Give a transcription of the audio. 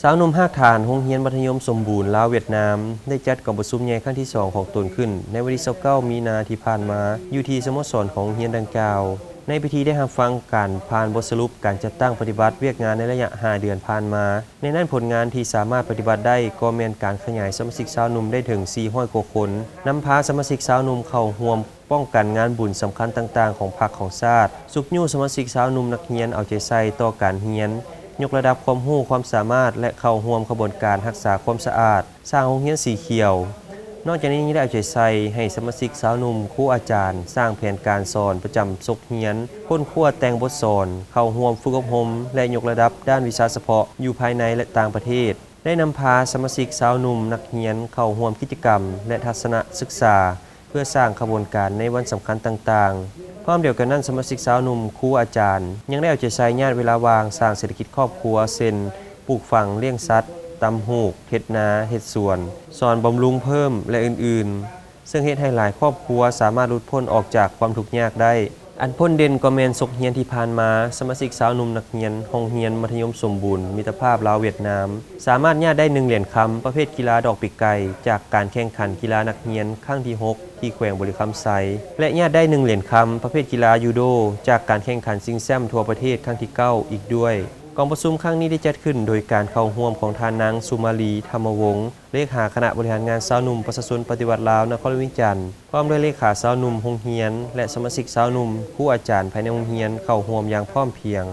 สาวหนุ่มภาคฐานโรงเรียนมัธยมสมบูรณ์ลาวเวียดนามได้จัดกองประชุมใหญ่ครั้งที่2ของตนขึ้นในวันที่29มีนาที่ผ่านมาอยู่ที่สโมสรของโรงเรียนดังกล่าวในพิธีได้รับฟังการผ่านบทสรุปการจัดตั้งปฏิบัติเวียกงานในระยะ5เดือนผ่านมาในนั้นผลงานที่สามารถปฏิบัติได้ก็แม่นการขยายสมาชิกสาวหนุ่มได้ถึง400กว่าคนนำพาสมาชิกสาวหนุ่มเข้าร่วมป้องกันงานบุญสำคัญต่างๆของพรรคของชาติสุขยู่สมาชิกสาวหนุ่มนักเรียนเอาใจใส่ต่อการเรียนยกระดับความรู้ความสามารถและเข้าร่วมขบวนการรักษาความสะอาดสร้างโรงเรียนสีเขียวนอกจากนี้ได้เอาใจใส่ให้สมาชิกสาวหนุ่มครูอาจารย์สร้างแผนการสอนประจำศกเรียนค้นคว้าแต่งบทสอนเข้าร่วมฝึกอบรมและยกระดับด้านวิชาเฉพาะอยู่ภายในและต่างประเทศได้นำพาสมาชิกสาวหนุ่มนักเรียนเข้าร่วมกิจกรรมและทัศนศึกษาเพื่อสร้างขบวนการในวันสำคัญต่างๆพร้อมเดียวกันนั้นสมาชิกสาวหนุ่มครูอาจารย์ยังได้เอาใจใส่ญาติเวลาวางสร้างเศรษฐกิจครอบครัวเช่นปลูกฝังเลี้ยงสัตว์ตำหูกเฮ็ดนาเฮ็ดสวนสอนบำรุงเพิ่มและอื่นๆซึ่งเฮ็ดให้หลายครอบครัวสามารถหลุดพ้นออกจากความทุกข์ยากได้อันพ้นเด่นก็แม่นศกเรียนที่ผ่านมาสมาชิกสาวหนุ่มนักเรียนโรงเรียนมัธยมสมบูรณ์มิตรภาพลาวเวียดนามสามารถญาติได้1เหรียญคำประเภทกีฬาดอกปีกไก่จากการแข่งขันกีฬานักเรียนครั้งที่6ที่แขวงบริคำไซและญาติได้1เหรียญคำประเภทกีฬายูโดจากการแข่งขันชิงแชมป์ทั่วประเทศครั้งที่9อีกด้วยกองประชุมครั้งนี้ได้จัดขึ้นโดยการเข้าร่วมของทานนางสุมาลีธรรมวงศ์เลขาคณะบริหารงานสาวหนุ่มประชาชนปฏิวัติลาวนครวิจันทร์พร้อมด้วยเลขาสาวหนุ่มโรงเรียนและสมาชิกสาวหนุ่มครูอาจารย์ภายในโรงเรียนเข้าร่วมอย่างพร้อมเพรียง